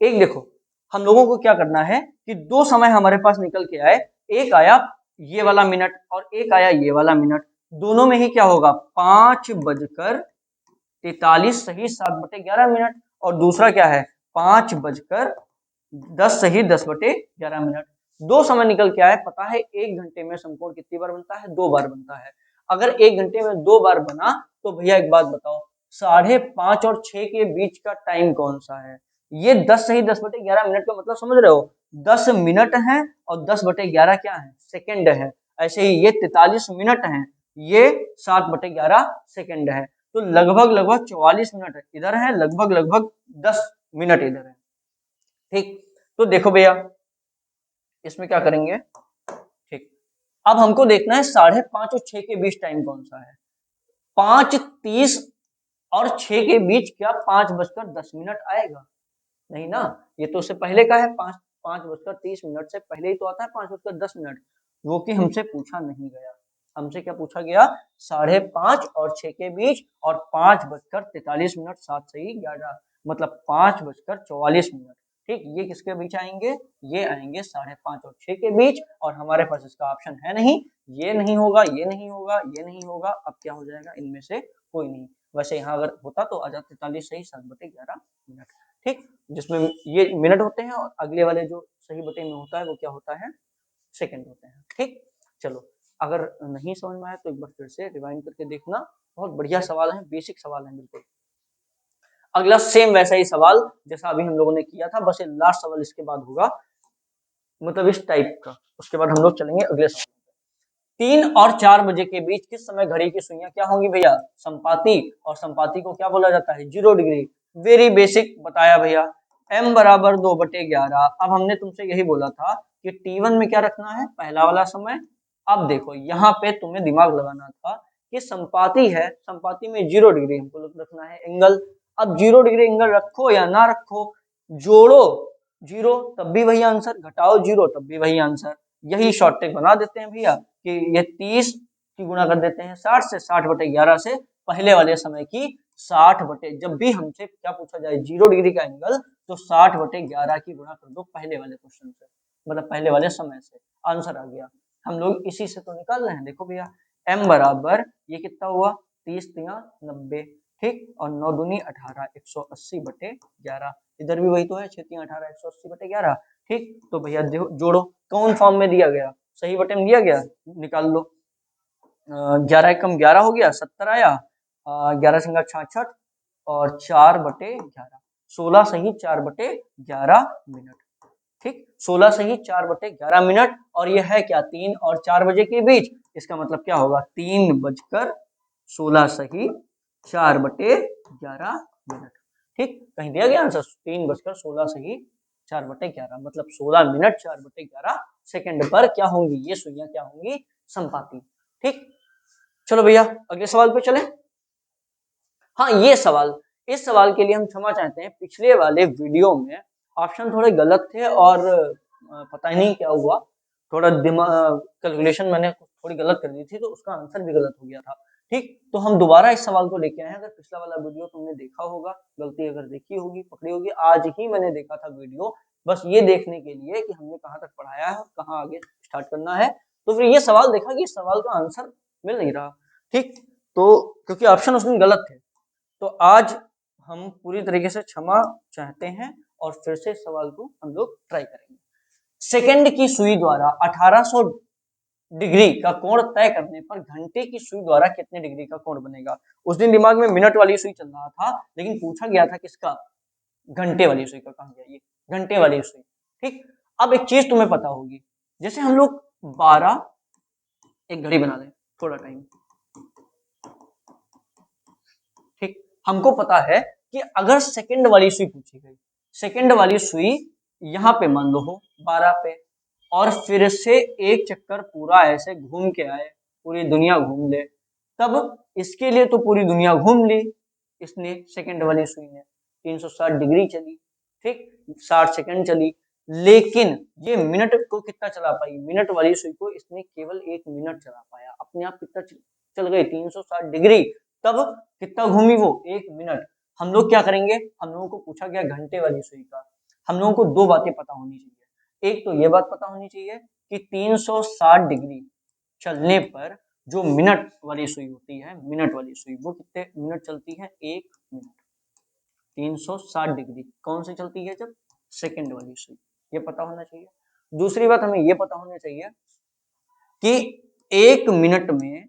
एक देखो, हम लोगों को क्या करना है कि दो समय हमारे पास निकल के आए, एक आया ये वाला मिनट और एक आया ये वाला मिनट, दोनों में ही क्या होगा, 5:43 सही 7/11 और दूसरा क्या है 5:10 सही 10/11। दो समय निकल के आए, पता है 1 घंटे में समकोण कितनी बार बनता है, 2 बार बनता है। अगर 1 घंटे में 2 बार बना तो भैया एक बात बताओ, 5:30 और 6 के बीच का टाइम कौन सा है, ये 10 सही 10/11 का मतलब समझ रहे हो, 10 मिनट है और 10/11 क्या है, सेकेंड है। ऐसे ही ये 43 मिनट है, ये 7/11 है, तो लगभग लगभग 44 मिनट इधर है, लगभग लगभग 10 मिनट इधर है, ठीक। तो देखो भैया इसमें क्या करेंगे, ठीक, अब हमको देखना है 5:30 और 6 के बीच टाइम कौन सा है, 5:30 और 6 के बीच क्या 5:10 आएगा, नहीं ना, ये तो उससे पहले का है, 5:30 से पहले ही तो आता है 5:10। वो कि हमसे पूछा नहीं गया। हमसे क्या पूछा गया? 5:30 और 6 के बीच, और 5:43 7 से ही 11, मतलब 5:44। ठीक, ये किसके बीच आएंगे? ये आएंगे 5:30 और 6 के बीच, और हमारे पास इसका ऑप्शन है नहीं, ये नहीं होगा, ये नहीं होगा, ये नहीं होगा। अब क्या हो जाएगा? इनमें से कोई नहीं। वैसे यहाँ अगर होता तो आ जाता 43 सही 7/11। ठीक, जिसमें ये मिनट होते हैं, और अगले वाले जो सही बटे में होता है वो क्या होता है? सेकंड होते हैं। ठीक, चलो, अगर नहीं समझ में आया तो एक बार फिर से रिवाइंड करके देखना। बहुत बढ़िया सवाल है, बेसिक सवाल है बिल्कुल। अगला सेम वैसा ही सवाल जैसा अभी हम लोगों ने किया था, बस ये लास्ट सवाल इसके बाद होगा, मतलब इस टाइप का। उसके बाद हम लोग चलेंगे अगले सवाल। 3 और 4 बजे के बीच किस समय घड़ी की सुइयां क्या होंगी भैया? संपाती। और संपाती को क्या बोला जाता है? 0 डिग्री। वेरी बेसिक बताया भैया। m बराबर 2/11। अब हमने तुमसे यही बोला था कि T1 में क्या रखना है? पहला वाला समय। अब देखो यहाँ पे तुम्हें दिमाग लगाना था कि संपाती है, संपाती में 0 डिग्री हमको रखना है एंगल। अब 0 डिग्री एंगल रखो या ना रखो, जोड़ो 0 तब भी वही आंसर, घटाओ 0 तब भी वही आंसर। यही शॉर्ट ट्रिक बना देते हैं भैया कि ये 30 की गुणा कर देते हैं 60 से, 60/11 से पहले वाले समय की 60 बटे, जब भी हमसे क्या पूछा जाए 0 डिग्री का एंगल, तो 60/11 की गुणा कर दो पहले वाले क्वेश्चन से, मतलब पहले वाले समय से, आंसर आ गया। हम लोग इसी से तो निकाल रहे हैं। देखो भैया m बराबर ये कितना हुआ? 30×3=90। ठीक, और 9×2 = 18, 180/11। इधर भी वही तो है, 6×3=18, 180/11। ठीक, तो भैया जोड़ो, कौन फॉर्म में दिया गया? सही बटे में दिया गया, निकाल लो। 11 एकम 11 हो गया, 70 आया। 11 संगा 66, और 4/11, 16 सही 4/11 मिनट। ठीक, 16 सही 4/11 मिनट। और यह है क्या? 3 और 4 बजे के बीच। इसका मतलब क्या होगा? 3:16 सही 4/11 मिनट। ठीक, कहीं दिया गया आंसर 3:16 सही 4/11, मतलब 16 मिनट 4/11 सेकंड पर क्या होंगी? ये सुइयां क्या होंगी? संपाती। ठीक, चलो भैया अगले सवाल पे चले। हाँ, ये सवाल, इस सवाल के लिए हम क्षमा चाहते हैं, पिछले वाले वीडियो में ऑप्शन थोड़े गलत थे, और पता ही नहीं क्या हुआ, थोड़ा दिमाग कैलकुलेशन मैंने थोड़ी गलत कर दी थी, तो उसका आंसर भी गलत हो गया था। ठीक, तो हम दोबारा इस सवाल को लेके आए हैं। अगर पिछला वाला वीडियो तुमने देखा होगा, गलती अगर देखी होगी, पकड़ी होगी, आज ही मैंने देखा था वीडियो, बस ये देखने के लिए कि हमने कहाँ तक पढ़ाया है, कहाँ आगे स्टार्ट करना है। तो फिर ये सवाल देखा कि इस सवाल का आंसर मिल नहीं रहा। ठीक, तो क्योंकि ऑप्शन उसमें गलत थे, तो आज हम पूरी तरीके से क्षमा चाहते हैं, और फिर से इस सवाल को हम लोग ट्राई करेंगे। सेकंड की सुई द्वारा 1800 डिग्री का कोण तय करने पर घंटे की सुई द्वारा कितने डिग्री का कोण बनेगा? उस दिन दिमाग में मिनट वाली सुई चल रहा था, लेकिन पूछा गया था किसका? घंटे वाली सुई का। कहा गया ये घंटे वाली सुई। ठीक, अब एक चीज तुम्हें पता होगी, जैसे हम लोग 12, एक घड़ी बना लें थोड़ा टाइम। ठीक, हमको पता है कि अगर सेकंड वाली सुई पूछी गई, सेकंड वाली सुई यहाँ पे मान लो हो 12 पे, और फिर से एक चक्कर पूरा ऐसे घूम के आए, पूरी दुनिया घूम ले, तब इसके लिए तो पूरी दुनिया घूम ली इसने, सेकंड वाली सुई ने 360 डिग्री चली। ठीक, 60 सेकंड चली, लेकिन ये मिनट को कितना चला पाई? मिनट वाली सुई को इसने केवल 1 मिनट चला पाया। अपने आप कितना चल गई? 360 डिग्री। तब कितना घूमी वो? 1 मिनट। हम लोग क्या करेंगे? हम लोगों को पूछा गया घंटे वाली सुई का, हम लोगों को दो बातें पता होनी चाहिए। एक तो ये बात पता होनी चाहिए कि 360 डिग्री चलने पर जो मिनट वाली सुई होती है, मिनट वाली सुई, वो कितने मिनट चलती है? 1 मिनट। 360 डिग्री कौन सी चलती है? जब सेकंड वाली सुई। ये पता होना चाहिए। दूसरी बात हमें ये पता होना चाहिए कि 1 मिनट में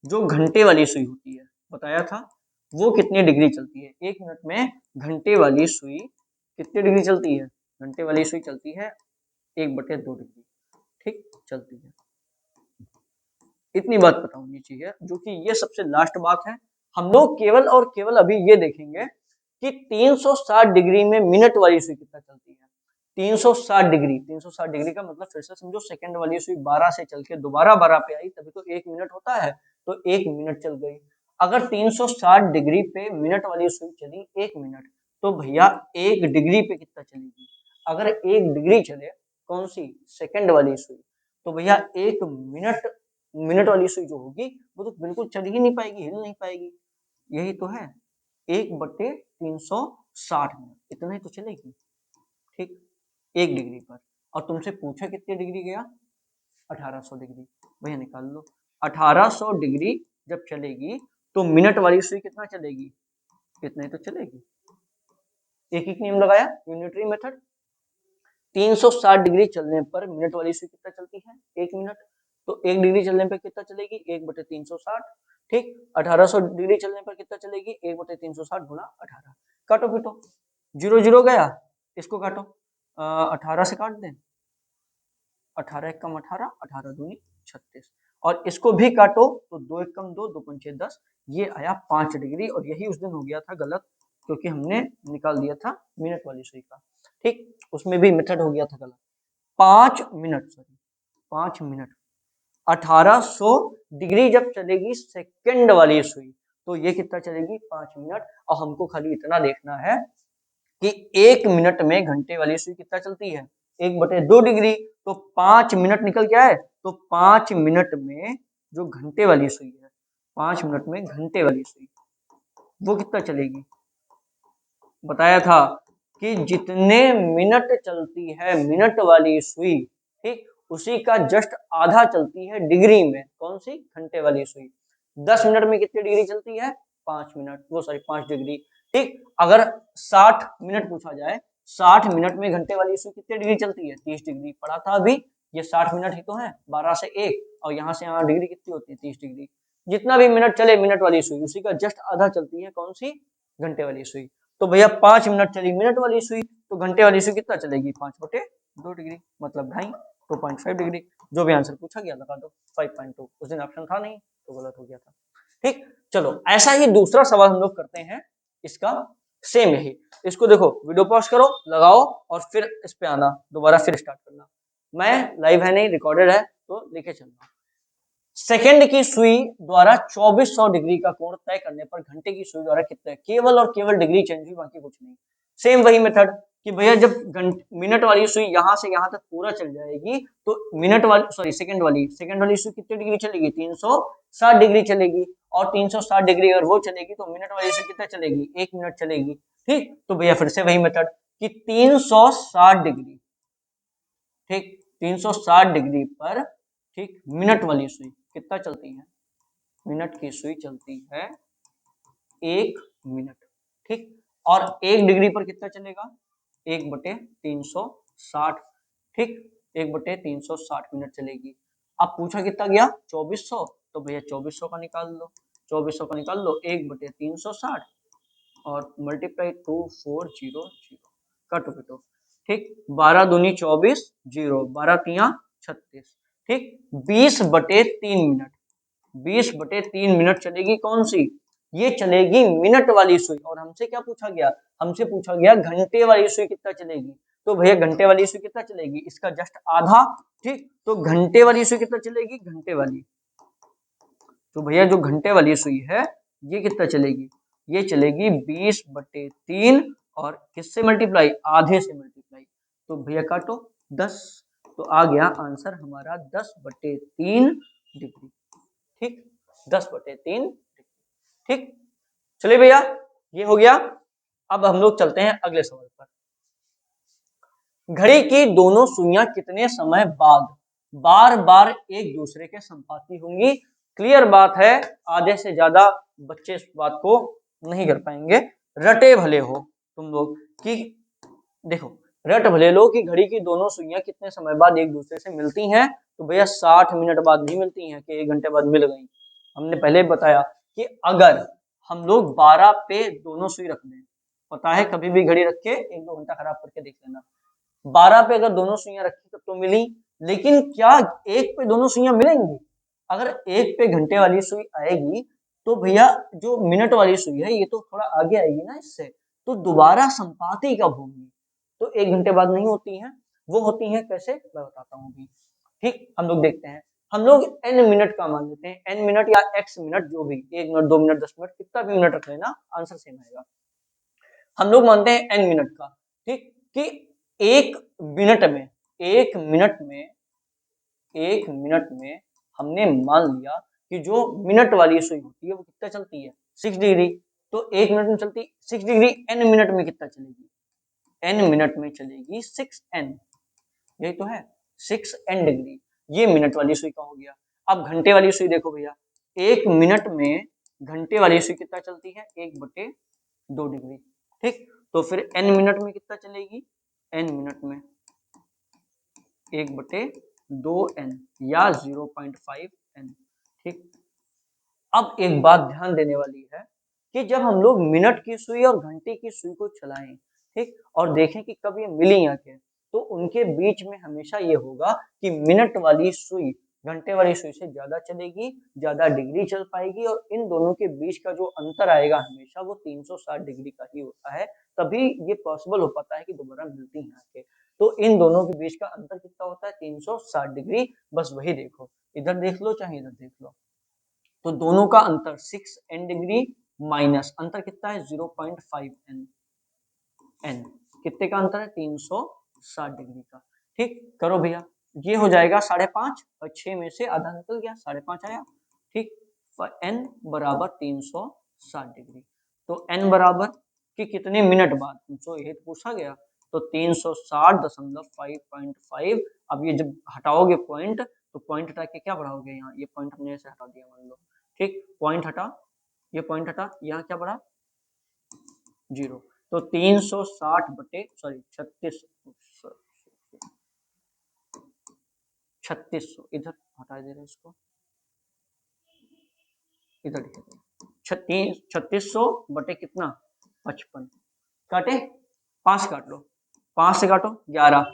जो घंटे वाली सुई होती है, बताया था, वो कितनी डिग्री चलती है? 1 मिनट में घंटे वाली सुई कितनी डिग्री चलती है? घंटे वाली सुई चलती है 1/2 डिग्री। ठीक, चलती है। इतनी बात पता होनी चाहिए, जो कि ये सबसे लास्ट बात है। हम लोग केवल और केवल अभी ये देखेंगे कि 360 डिग्री में मिनट वाली सुई कितना चलती है। 360 डिग्री, 360 डिग्री का मतलब फिर से समझो, सेकंड वाली सुई 12 से चल के दोबारा 12 पे आई, तभी तो 1 मिनट होता है, तो 1 मिनट चल गई। अगर 360 डिग्री पे मिनट वाली सुई चली 1 मिनट, तो भैया 1 डिग्री पे कितना चलेगी? अगर 1 डिग्री चले, कौन सी? सेकंड वाली सुई, तो भैया एक मिनट वाली सुई जो होगी वो तो बिल्कुल चल ही नहीं पाएगी, हिल नहीं पाएगी। यही तो है 1/360 मिनट, इतना ही तो चलेगी। ठीक, 1 डिग्री पर। और तुमसे पूछा कितने डिग्री गया, 1800 डिग्री। भैया निकाल लो, 1800 डिग्री जब चलेगी तो मिनट वाली सुई कितना चलेगी, इतना ही तो चलेगी। एक एक नियम लगाया, यूनिटरी मेथड। 360 डिग्री चलने पर मिनट वाली सुई कितना चलती है, 1 मिनट। तो 1 डिग्री चलने पर कितना चलेगी, 1/360। ठीक, 1800 डिग्री चलने पर कितना चलेगी, 1/360 गुना 18। काटो पीटो, 0 0 गया, इसको काटो, 18 से काट दें, 18 एक कम 18, 18 दूनी 36। और इसको भी काटो तो 2 एक कम 2, 2 पंचे 10, ये आया 5 डिग्री। और यही उस दिन हो गया था गलत, क्योंकि हमने निकाल दिया था मिनट वाली सुई का। ठीक, उसमें भी मेथड हो गया था गलत। 5 मिनट, सॉरी 5 मिनट। 1800 डिग्री जब चलेगी सेकंड वाली सुई, तो ये कितना चलेगी, 5 मिनट। और हमको खाली इतना देखना है कि 1 मिनट में घंटे वाली सुई कितना चलती है, 1/2 डिग्री। तो 5 मिनट निकल के आए, तो 5 मिनट में जो घंटे वाली सुई है, 5 मिनट में घंटे वाली सुई वो कितना चलेगी, बताया था कि जितने मिनट चलती है मिनट वाली सुई, ठीक, उसी का जस्ट आधा चलती है डिग्री में, कौन सी, घंटे वाली सुई। 10 मिनट में कितनी डिग्री चलती है, 5 मिनट, वो सॉरी 5 डिग्री। ठीक, अगर 60 मिनट पूछा जाए, 60 मिनट में घंटे वाली सुई कितनी डिग्री चलती है, 30 डिग्री। पढ़ा था अभी, ये 60 मिनट ही तो है, 12 से 1, और यहाँ से यहाँ डिग्री कितनी होती है, 30 डिग्री। जितना भी मिनट चले मिनट वाली सुई, उसी का जस्ट आधा चलती है, कौन सी, घंटे वाली सुई। तो भैया 5 मिनट चली मिनट वाली सुई, तो घंटे वाली सुई कितना चलेगी, 5/2 डिग्री, मतलब 2.5, 2.5 डिग्री। जो भी आंसर पूछा गया लगा दो, 5.2। उस दिन ऑप्शन था नहीं तो गलत हो गया था। ठीक, चलो ऐसा ही दूसरा सवाल हम लोग करते हैं, इसका सेम यही। इसको देखो, वीडियो पॉज करो, लगाओ, और फिर इस पे आना, दोबारा फिर स्टार्ट करना। मैं लाइव है नहीं, रिकॉर्डेड है, तो लेके चलना। सेकंड की सुई द्वारा 2400 डिग्री का कोण तय करने पर घंटे की सुई द्वारा कितने, केवल और केवल डिग्री चेंज हुई, बाकी कुछ नहीं। सेम वही मेथड कि भैया जब मिनट वाली सुई यहां से यहां तक पूरा चल जाएगी, तो मिनट वाली, सॉरी सेकंड वाली सुई कितनी डिग्री चलेगी, 360 डिग्री चलेगी। और 360 डिग्री अगर वो चलेगी तो मिनट वाली सुई कितना चलेगी, 1 मिनट चलेगी। ठीक, तो भैया फिर से वही मेथड कि 360 डिग्री, ठीक, 360 डिग्री पर, ठीक, मिनट वाली सुई कितना चलती है, मिनट की सुई चलती है 1 मिनट। ठीक, और 1 डिग्री पर कितना चलेगा, 1/360। ठीक, 1/360 मिनट चलेगी। अब पूछा कितना गया, 2400, तो भैया 2400 का निकाल लो, 2400 का निकाल लो, 1/360 और मल्टीप्लाई 2400, कटो कटो। ठीक, 12 दूनी 24, 0, 12 तिया 36। ठीक, 20/3 मिनट, 20/3 मिनट चलेगी, कौन सी, ये चलेगी मिनट वाली सुई। और हमसे क्या पूछा गया, हमसे पूछा गया घंटे वाली सुई कितना चलेगी। तो भैया घंटे वाली सुई कितना चलेगी, इसका जस्ट आधा। ठीक, तो घंटे वाली सुई कितना चलेगी, घंटे वाली, तो भैया जो घंटे वाली सुई है ये कितना चलेगी, ये चलेगी 20/3, और किससे मल्टीप्लाई, आधे से मल्टीप्लाई। तो भैया काटो 10, तो आ गया आंसर हमारा 10/3 डिग्री। ठीक, 10/3। ठीक, चलिए भैया ये हो गया। अब हम लोग चलते हैं अगले सवाल पर। घड़ी की दोनों सुइयां कितने समय बाद बार बार एक दूसरे के संपाती होंगी। क्लियर बात है, आधे से ज्यादा बच्चे इस बात को नहीं कर पाएंगे। रटे भले हो तुम लोग कि देखो, रट भले लो कि घड़ी की दोनों सुइयां कितने समय बाद एक दूसरे से मिलती हैं। तो भैया 60 मिनट बाद भी मिलती हैं कि 1 घंटे बाद मिल गई। हमने पहले बताया कि अगर हम लोग 12 पे दोनों सुई रख दें, पता है कभी भी घड़ी रख के 1-2 घंटा खराब करके देख लेना, 12 पे अगर दोनों सुइयां रखी तो मिली। लेकिन क्या एक पे दोनों सुइयां मिलेंगी, अगर एक पे घंटे वाली सुई आएगी तो भैया जो मिनट वाली सुई है ये तो थोड़ा आगे आएगी ना इससे, तो दोबारा संपाती कब होंगी, तो 1 घंटे बाद नहीं होती हैं। वो होती हैं कैसे, मैं बताता हूँ अभी। ठीक, हम लोग देखते हैं, हम लोग n मिनट का मान लेते हैं, n मिनट या x मिनट, जो भी 1 मिनट 2 मिनट 10 मिनट कितना भी मिनट रख लेना, आंसर सेम आएगा। हम लोग मानते हैं n मिनट का। ठीक, कि एक मिनट में, एक मिनट में 1 मिनट में हमने मान लिया कि जो मिनट वाली सुई होती है वो कितना चलती है 6 डिग्री। तो 1 मिनट में चलती 6 डिग्री, n मिनट में कितना चलेगी, n मिनट में चलेगी 6n, यही तो है 6n डिग्री। ये मिनट वाली सुई का हो गया। अब घंटे वाली सुई देखो भैया, 1 मिनट में घंटे वाली सुई कितना चलती है 1/2 डिग्री। ठीक, तो फिर n मिनट में कितना चलेगी, n मिनट में 1/2n या 0.5n। ठीक, अब एक बात ध्यान देने वाली है कि जब हम लोग मिनट की सुई और घंटे की सुई को चलाएं, ठीक, और देखें कि कब ये मिली आके, तो उनके बीच में हमेशा ये होगा कि मिनट वाली सुई घंटे वाली सुई से ज्यादा चलेगी, ज्यादा डिग्री चल पाएगी, और इन दोनों के बीच का जो अंतर आएगा हमेशा वो 360 डिग्री का ही होता है। तभी ये पॉसिबल हो पाता है कि दोबारा मिलती हैं आके। तो इन दोनों के बीच का अंतर कितना होता है 360 डिग्री। बस वही देखो, इधर देख लो चाहे इधर देख लो, तो दोनों का अंतर 6n डिग्री माइनस अंतर कितना है 0.5n, n कितने का अंतर है 360 डिग्री का। ठीक, करो भैया, ये हो जाएगा 5.5 और 6 में से आधा निकल गया 5.5 आया। ठीक, n बराबर 360 डिग्री। तो n बराबर कि कितने मिनट बाद, हमसे यही तो पूछा गया, तो 360.5.5। अब ये जब हटाओगे पॉइंट, तो पॉइंट हटा के क्या बढ़ाओगे, यहाँ ये पॉइंट हमने ऐसे हटा दिया मान लो। ठीक, पॉइंट हटा, ये पॉइंट हटा, यहाँ क्या बढ़ा 0। तो 360 बटे 3600 इधर हटा दे रहे इसको, इधर लिख दे 3600 बटे कितना 55, काटे 5 काट लो, 5 से काटो 11,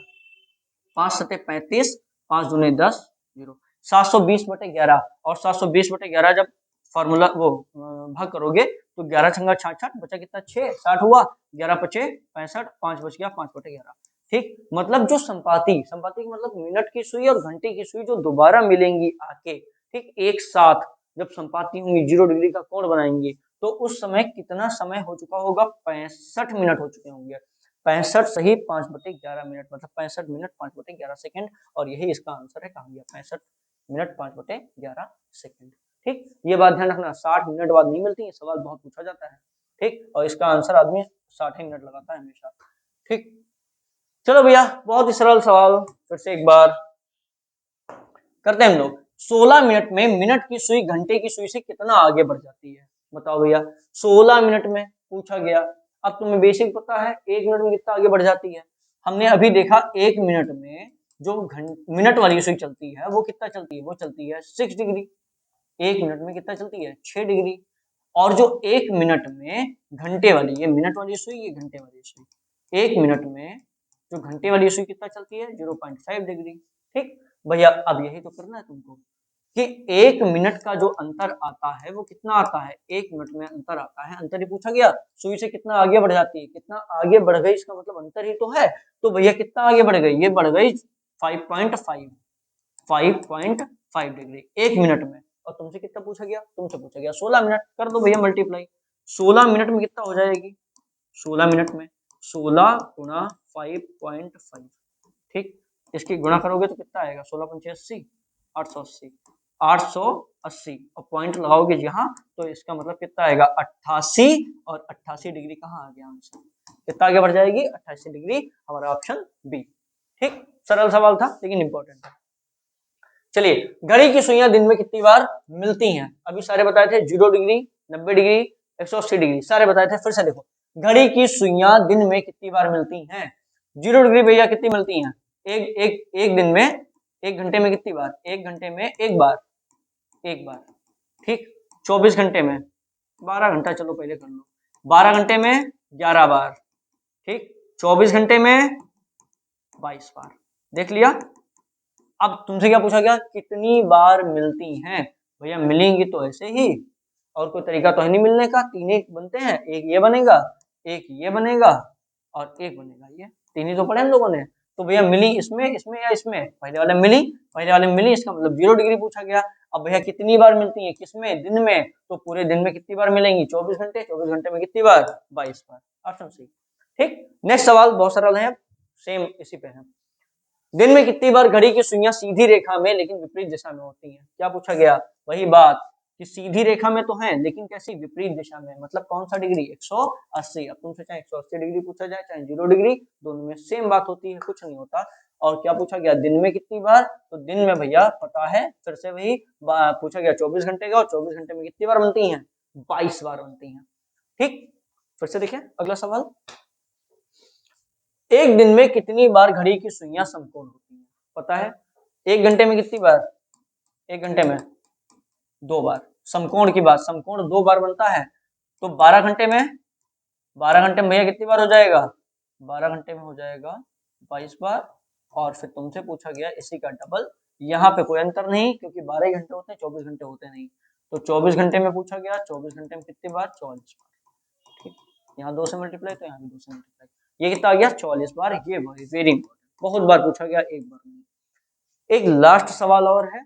5 सते 35, 5 दूने 10, 0 720 बटे 11। और 720 बटे 11 जब फॉर्मूला वो भाग करोगे तो 11 छंगा 66, बचा कितना 6, 60 हुआ, 11 पचे 65, 5 बच गया 5/11। ठीक, मतलब जो संपाति संपाति मतलब मिनट की सुई और घंटे की सुई जो दोबारा मिलेंगी आके, ठीक, एक साथ जब संपाति होंगी 0 डिग्री का कोण बनाएंगे, तो उस समय कितना समय हो चुका होगा 65 मिनट हो चुके होंगे। 65 सही 5/11 मिनट, मतलब 65 मिनट 5/11 सेकंड। और यही इसका आंसर है, कहा गया 65 मिनट 5/11 सेकंड। ठीक, ये बात ध्यान रखना, 60 मिनट बाद नहीं मिलती है, सवाल बहुत पूछा जाता है। ठीक, और इसका आंसर आदमी 60 ही मिनट लगाता है हमेशा। ठीक, चलो भैया, बहुत ही सरल सवाल फिर से एक बार करते हैं हम लोग। 16 मिनट में मिनट की सुई घंटे की सुई से कितना आगे बढ़ जाती है, बताओ भैया। 16 मिनट में पूछा गया। अब तुम्हें बेसिक पता है 1 मिनट में कितना आगे बढ़ जाती है। हमने अभी देखा 1 मिनट में जो मिनट वाली सुई चलती है वो कितना चलती है, वो चलती है 6 डिग्री। 1 मिनट में कितना चलती है 6 डिग्री। और जो 1 मिनट में घंटे वाली, ये मिनट वाली सुई, ये घंटे वाली सुई, 1 मिनट में जो घंटे वाली सुई कितना चलती है 0.5 डिग्री। ठीक भैया, अब यही तो करना है तुमको कि 1 मिनट का जो अंतर आता है वो कितना आता है, 1 मिनट में अंतर आता है, अंतर ही पूछा गया, सुई से कितना आगे बढ़ जाती है, कितना आगे बढ़ गई, इसका मतलब अंतर ही तो है। तो भैया कितना आगे बढ़ गई, ये बढ़ गई 5.5 डिग्री 1 मिनट में। और तुमसे कितना पूछा गया, तुमसे पूछा गया 16 मिनट। कर दो भैया मल्टीप्लाई, 16 मिनट में कितना हो जाएगी, 16 मिनट में 16 गुणा 5.5। ठीक, इसकी गुणा करोगे तो कितना आएगा 16 पंचे 80, 880, 880 और पॉइंट लगाओगे यहाँ, तो इसका मतलब कितना आएगा 88। और 88 डिग्री कहाँ आ गया आंसर, कितना आगे बढ़ जाएगी 88 डिग्री, हमारा ऑप्शन बी। ठीक, सरल सवाल था लेकिन इंपॉर्टेंट है। चलिए, घड़ी की सुइयां दिन में कितनी बार मिलती हैं, अभी सारे बताए थे 0 डिग्री, 90 डिग्री, 180 डिग्री, सारे बताए थे। फिर से देखो, घड़ी की सुइयां दिन में कितनी बार मिलती हैं। 0 डिग्री भैया कितनी मिलती हैं, एक दिन में, 1 घंटे में कितनी बार, 1 घंटे में एक बार, एक बार। ठीक, 24 घंटे में 12 घंटा, चलो पहले कर लो, 12 घंटे में 11 बार। ठीक, 24 घंटे में 22 बार। देख लिया। अब तुमसे क्या पूछा गया, कितनी बार मिलती हैं। भैया मिलेंगी तो ऐसे ही, और कोई तरीका तो है नहीं मिलने का, 3 ही बनते हैं, एक ये बनेगा, एक ये बनेगा और एक बनेगा ये, 3 ही तो पढ़े हम लोगों ने। तो भैया मिली इसमें, इसमें या इसमें, पहले वाले मिली, पहले वाले में मिली, इसका मतलब 0 डिग्री पूछा गया। अब भैया कितनी बार मिलती है, किसमें, दिन में, तो पूरे दिन में कितनी बार मिलेंगी 24 घंटे, 24 घंटे में कितनी बार 22 बार, ऑप्शन सी। ठीक, नेक्स्ट सवाल बहुत सरल है, सेम इसी पे है। दिन में कितनी बार घड़ी की सुइयां सीधी रेखा में लेकिन विपरीत दिशा में होती हैं? क्या पूछा गया? वही बात कि सीधी रेखा में तो है लेकिन कैसी? विपरीत दिशा में। मतलब कौन सा डिग्री? 180। अब तुमसे चाहे 180 डिग्री पूछा जाए चाहे 0 डिग्री, दोनों में सेम बात होती है, कुछ नहीं होता। और क्या पूछा गया? दिन में कितनी बार? तो दिन में भैया पता है, फिर से वही पूछा गया 24 घंटे का, और 24 घंटे में कितनी बार बनती है? 22 बार बनती है। ठीक, फिर से देखिए अगला सवाल। एक दिन में कितनी बार घड़ी की सुइयां समकोण होती हैं? पता है। एक घंटे में कितनी बार? एक घंटे में 2 बार। समकोण की बात, समकोण 2 बार बनता है, तो 12 घंटे में, 12 घंटे में भैया कितनी बार हो जाएगा? 12 घंटे में हो जाएगा 22 बार। और फिर तुमसे पूछा गया इसी का डबल। यहाँ पे कोई अंतर नहीं क्योंकि 12 ही घंटे होते हैं, 24 घंटे होते नहीं। तो 24 घंटे में पूछा गया, 24 घंटे में कितनी बार? 44 बार। ठीक, यहाँ 2 से मल्टीप्लाई तो यहाँ भी 2 से मल्टीप्लाई, ये कितना आ गया? 44 बार। ये वेरी इंपॉर्टेंट, बहुत बार पूछा गया, एक बार नहीं। एक लास्ट सवाल और है,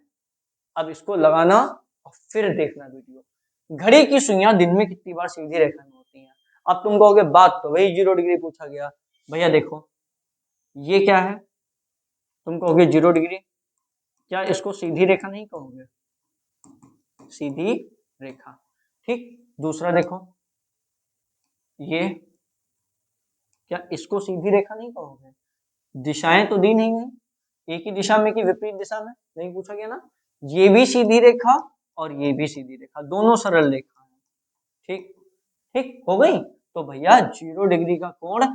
अब इसको लगाना और फिर देखना वीडियो। घड़ी की सुइयां दिन में कितनी बार सीधी रेखा में होती हैं? अब तुम कहोगे बात तो वही 0 डिग्री पूछा गया। भैया देखो ये क्या है? तुम कहोगे 0 डिग्री, क्या इसको सीधी रेखा नहीं कहोगे? सीधी रेखा। ठीक, दूसरा देखो ये, क्या इसको सीधी रेखा नहीं कहोगे? दिशाएं तो दी नहीं है, एक ही दिशा में कि विपरीत दिशा में? नहीं पूछा गया ना। ये भी सीधी रेखा और ये भी सीधी रेखा, दोनों सरल रेखा है। ठीक, ठीक हो गई। तो भैया 0 डिग्री का कोण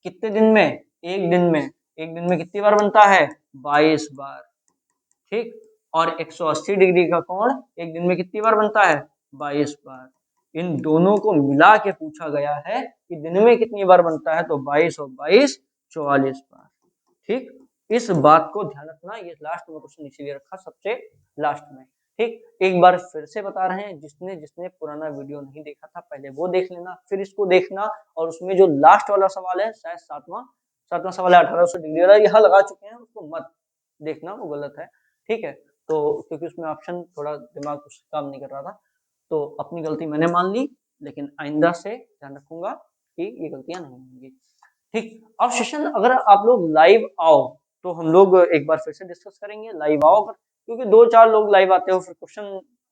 कितने दिन में? एक दिन में। एक दिन में कितनी बार बनता है? 22 बार। ठीक, और 180 डिग्री का कोण एक दिन में कितनी बार बनता है? 22 बार। इन दोनों को मिला के पूछा गया है कि दिन में कितनी बार बनता है, तो 22 और 22 44 बार। ठीक, इस बात को ध्यान रखना, ये लास्ट में क्वेश्चन इसीलिए रखा सबसे लास्ट में। ठीक, एक बार फिर से बता रहे हैं, जिसने जिसने पुराना वीडियो नहीं देखा था पहले वो देख लेना, फिर इसको देखना, और उसमें जो लास्ट वाला सवाल है, शायद सातवां सवाल है 1800 डिग्री वाला, यहाँ लगा चुके हैं, उसको मत देखना, वो गलत है। ठीक है, तो क्योंकि उसमें ऑप्शन थोड़ा दिमाग कुछ काम नहीं कर रहा था, तो अपनी गलती मैंने मान ली, लेकिन आइंदा से ध्यान रखूंगा कि ये गलतियां नहीं होंगी। ठीक, अब सेशन अगर आप लोग लाइव आओ तो हम लोग एक बार फिर से डिस्कस करेंगे। लाइव आओ अगर, क्योंकि 2-4 लोग लाइव आते हो फिर क्वेश्चन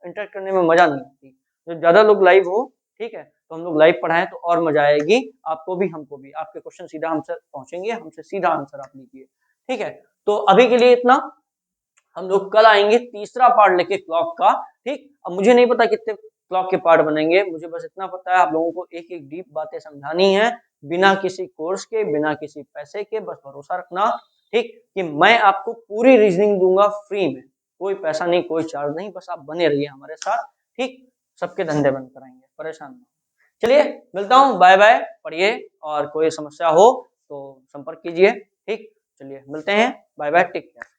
इंटरेक्ट करने में मजा नहीं आती। जो ज्यादा लोग लाइव हो, ठीक है, तो हम लोग लाइव पढ़ाएं तो और मजा आएगी, आपको भी हमको भी। आपके क्वेश्चन सीधा हमसे पहुंचेंगे, हमसे सीधा आंसर आप लीजिए। ठीक है, तो अभी के लिए इतना। हम लोग कल आएंगे तीसरा पार्ट लेके क्लॉक का। ठीक, अब मुझे नहीं पता कितने क्लॉक के पार्ट बनेंगे, मुझे बस इतना पता है आप लोगों को एक एक डीप बातें समझानी है, बिना किसी कोर्स के, बिना किसी पैसे के। बस भरोसा रखना, ठीक, कि मैं आपको पूरी रीजनिंग दूंगा फ्री में, कोई पैसा नहीं, कोई चार्ज नहीं, बस आप बने रहिए हमारे साथ। ठीक, सबके धंधे बंद कराएंगे, परेशान नहीं। चलिए मिलता हूँ, बाय बाय, पढ़िए, और कोई समस्या हो तो संपर्क कीजिए। ठीक, चलिए मिलते हैं, बाय बाय, टेक केयर।